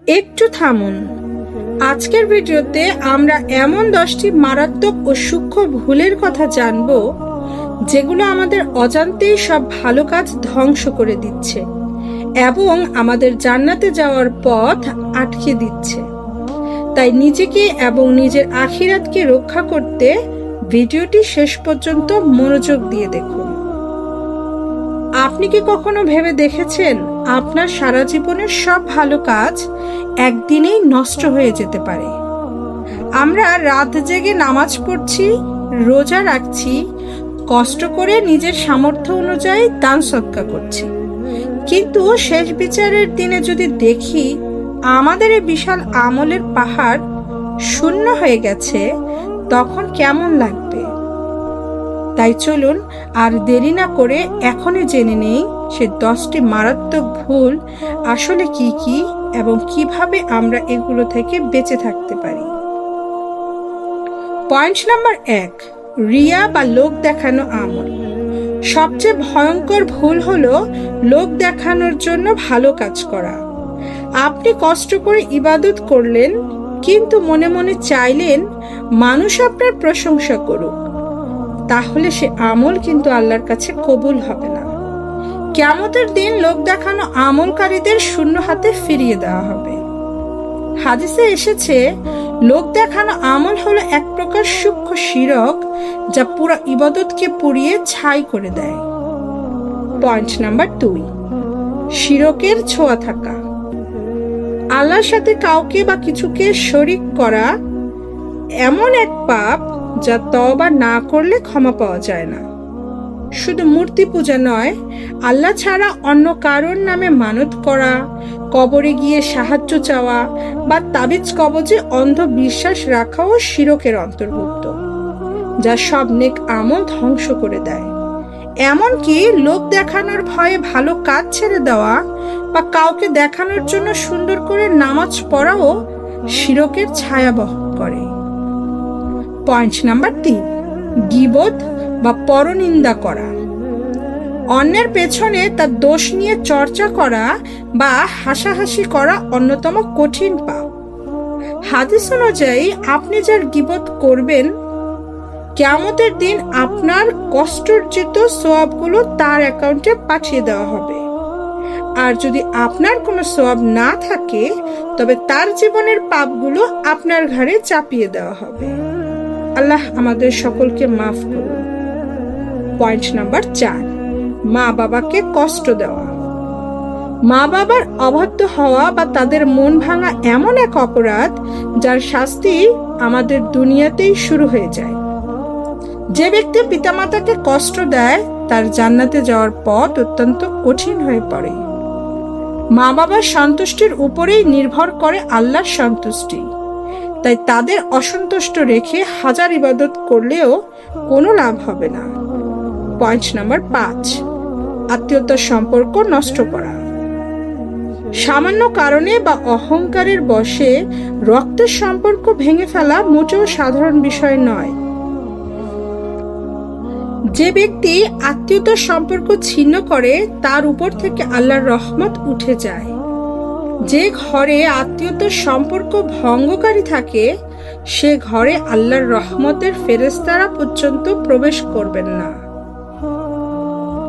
একটু থামুন। আজকের ভিডিওতে আমরা এমন 10টি মারাত্মক ও সূক্ষ্ম ভুলের কথা জানব, যেগুলো আমাদের অজান্তেই সব ভালো কাজ ধ্বংস করে দিচ্ছে এবং আমাদের জান্নাতে যাওয়ার পথ আটকে দিচ্ছে। তাই নিজেকে এবং নিজের আখিরাতকে রক্ষা করতে ভিডিওটি শেষ পর্যন্ত মনোযোগ দিয়ে দেখুন। আপনি কি কখনো ভেবে দেখেছেন আপনার সারা জীবনের সব ভালো কাজ একদিনেই নষ্ট হয়ে যেতে পারে? আমরা রাত জেগে নামাজ পড়ছি, রোজা রাখছি, কষ্ট করে নিজের সামর্থ্য অনুযায়ী দান সদকা করছি, কিন্তু শেষ বিচারের দিনে যদি দেখি আমাদের এই বিশাল আমলের পাহাড় শূন্য হয়ে গেছে, তখন কেমন লাগবে? তাই চলুন আর দেরি না করে এখনই জেনে নেই সে 10টি মারাত্মক ভুল আসলে কি কি এবং কিভাবে আমরা এগুলো থেকে বেঁচে থাকতে পারি। পয়েন্ট নাম্বার 1, রিয়া বা লোক দেখানো আমল। সবচেয়ে ভয়ঙ্কর ভুল হলো লোক দেখানোর জন্য ভালো কাজ করা। আপনি কষ্ট করে ইবাদত করলেন, কিন্তু মনে মনে চাইলেন মানুষ আপনার প্রশংসা করুক, তাহলে সে আমল কিন্তু আল্লাহর কাছে কবুল হবে না। কিয়ামতের দিন লোক দেখানো আমলকারীদের শূন্য হাতে ফিরিয়ে দেওয়া হবে। হাদিসে এসেছে, লোক দেখানো আমল হলো এক প্রকার সূক্ষ্ম শিরক, যা পুরো ইবাদতকে পুড়িয়ে ছাই করে দেয়। পয়েন্ট নাম্বার 2, শিরকের ছোঁয়া থাকা। আল্লাহর সাথে কাউকে বা কিছুকে শরীক করা এমন এক পাপ যা তওবা না করলে ক্ষমা পাওয়া যায় না। শুধু মূর্তি পূজা নয়, আল্লাহ ছাড়া অন্য কারোর নামে মানত করা, কবরে গিয়ে সাহায্য চাওয়া বা তাবিজ কবজে অন্ধ বিশ্বাস রাখাও শিরকের অন্তর্ভুক্ত, যা সব নেক আমল ধ্বংস করে দেয়। এমনকি লোক দেখানোর ভয়ে ভালো কাজ ছেড়ে দেওয়া বা কাউকে দেখানোর জন্য সুন্দর করে নামাজ পড়াও শিরকের ছায়া বহন করে। পয়েন্ট নাম্বার 3, গীবত বা পরনিন্দা করা। অন্যের পেছনে তার দোষ নিয়ে চর্চা করা বা হাসাহাসি করা অন্যতম কঠিন পাপ। হাদিস অনুযায়ী আপনি যার গীবত করবেন, কিয়ামতের দিন আপনার কষ্টার্জিত সওয়াবগুলো তার অ্যাকাউন্টে পাঠিয়ে দেওয়া হবে। আর যদি আপনার কোনো সওয়াব না থাকে, তবে তার জীবনের পাপগুলো আপনার ঘাড়ে চাপিয়ে দেওয়া হবে। আল্লাহ আমাদের সকলকে মাফ করুন। পয়েন্ট নাম্বার 4, মা বাবাকে কষ্ট দেওয়া। মা বাবার অবাধ্য হওয়া বা তাদের মন ভাঙা এমন এক অপরাধ, যার শাস্তি আমাদের দুনিয়াতেই শুরু হয়ে যায়। যে ব্যক্তি পিতামাতাকে কষ্ট দেয়, তার জান্নাতে যাওয়ার পথ অত্যন্ত কঠিন হয়ে পড়ে। মা বাবার সন্তুষ্টির উপরেই নির্ভর করে আল্লাহর সন্তুষ্টি। তাই তাদের অসন্তুষ্ট রেখে হাজার ইবাদত করলেও কোনো লাভ হবে না। পয়েন্ট নাম্বার 5, আত্মীয়তার সম্পর্ক নষ্ট করা। সামান্য কারণে বা অহংকারের বশে রক্তের সম্পর্ক ভেঙে ফেলা মোটেও সাধারণ বিষয় নয়। যে ব্যক্তি আত্মীয়তার সম্পর্ক ছিন্ন করে, তার উপর থেকে আল্লাহর রহমত উঠে যায়। যে ঘরে আত্মীয়তার সম্পর্ক ভঙ্গকারী থাকে, সে ঘরে আল্লাহর রহমতের ফেরেশতারা পর্যন্ত প্রবেশ করবেন না।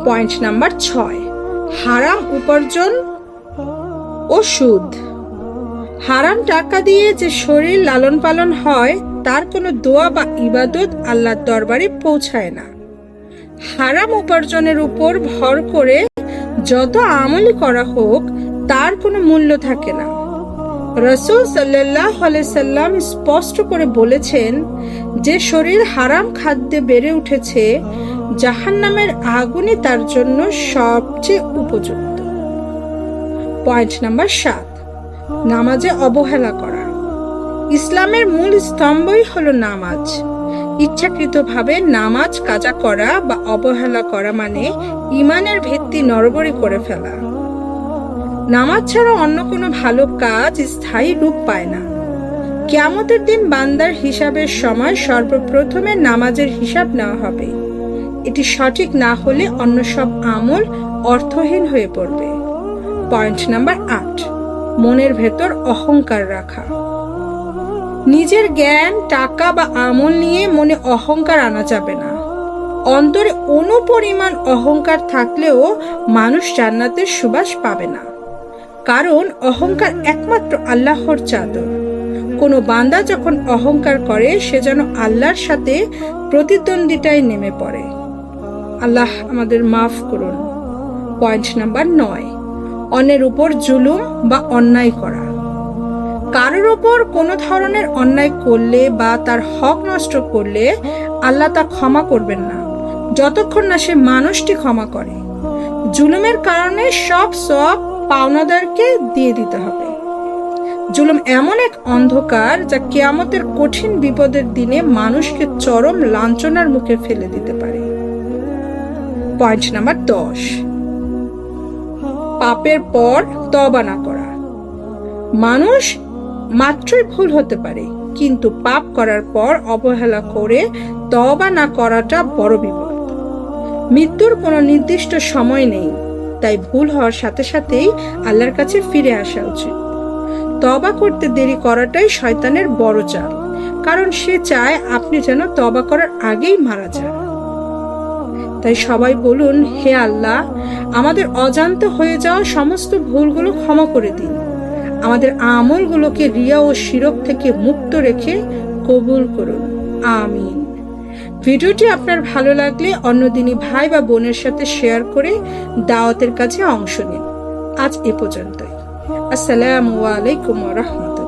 পয়েন্ট নাম্বার 6, হারাম উপার্জন ও সুদ। হারাম টাকা দিয়ে যে শরীর লালন পালন হয়, তার কোনো দোয়া বা ইবাদত আল্লাহর দরবারে পৌঁছায় না। হারাম উপার্জনের উপর ভর করে যত আমলই করা হোক, তার কোনো মূল্য থাকে না। রাসূল সাল্লাল্লাহু আলাইহি সাল্লাম স্পষ্ট করে বলেছেন, যে শরীর হারাম খাদ্যে বেড়ে উঠেছে, জাহান্নামের আগুনই তার জন্য সবচেয়ে উপযুক্ত। পয়েন্ট নাম্বার 7, নামাজে অবহেলা করা। ইসলামের মূল স্তম্ভই হলো নামাজ। ইচ্ছাকৃতভাবে নামাজ কাজা করা বা অবহেলা করা মানে ঈমানের ভিত্তি নড়বড়ে করে ফেলা। নামাজ ছাড়া অন্য কোনো ভালো কাজ স্থায়ী রূপ পায় না। কিয়ামতের দিন বান্দার হিসাবের সময় সর্বপ্রথমে নামাজের হিসাব নেওয়া হবে। এটি সঠিক না হলে অন্য সব আমল অর্থহীন হয়ে পড়বে। পয়েন্ট নাম্বার 8, মনের ভেতর অহংকার রাখা। নিজের জ্ঞান, টাকা বা আমল নিয়ে মনে অহংকার আনা যাবে না। অন্তরে অনুপরিমাণ অহংকার থাকলেও মানুষ জান্নাতের সুবাস পাবে না, কারণ অহংকার একমাত্র আল্লাহর চাদর। কোনো বান্দা যখন অহংকার করে সে যেন আল্লাহর সাথে প্রতিদ্বন্দ্বিতায় নেমে পড়ে। আল্লাহ আমাদের মাফ করুন। পয়েন্ট নাম্বার 9, অন্যের উপর জুলুম বা অন্যায় করা। কারোর ওপর কোনো ধরনের অন্যায় করলে বা তার হক নষ্ট করলে আল্লাহ তা ক্ষমা করবেন না যতক্ষণ না সে মানুষটি ক্ষমা করে। জুলুমের কারণে সব সওয়াব পাওনাদারকে দিয়ে দিতে হবে। জুলুম এমন এক অন্ধকার যা কিয়ামতের কঠিন বিপদের দিনে মানুষকে চরম লাঞ্ছনার মুখে ফেলে দিতে পারে। পয়েন্ট নাম্বার 10, পাপের পর তওবা না করা। মানুষ মাত্রই ভুল হতে পারে, কিন্তু পাপ করার পর অবহেলা করে তওবা না করাটা বড় বিপদ। মৃত্যুর কোনো নির্দিষ্ট সময় নেই, তাই ভুল হওয়ার সাথে সাথেই আল্লাহর কাছে ফিরে আসা উচিত। তওবা করতে দেরি করাটাই শয়তানের বড় চাল, কারণ সে চায় আপনি যেন তওবা করার আগেই মারা যান। তাই সবাই বলুন, হে আল্লাহ, আমাদের অজান্ত হয়ে যাওয়া সমস্ত ভুলগুলো ক্ষমা করে দিন। আমাদের আমলগুলোকে রিয়া ও শিরক থেকে মুক্ত রেখে কবুল করুন, আমিন। ভিডিওটি আপনার ভালো লাগলে অন্য দিনী ভাই বা বোনের সাথে শেয়ার করে দাওয়াতের কাছে অংশ নিন। আজ এ পর্যন্তই। আসসালামু আলাইকুম ওয়া রাহমাতুল্লাহ।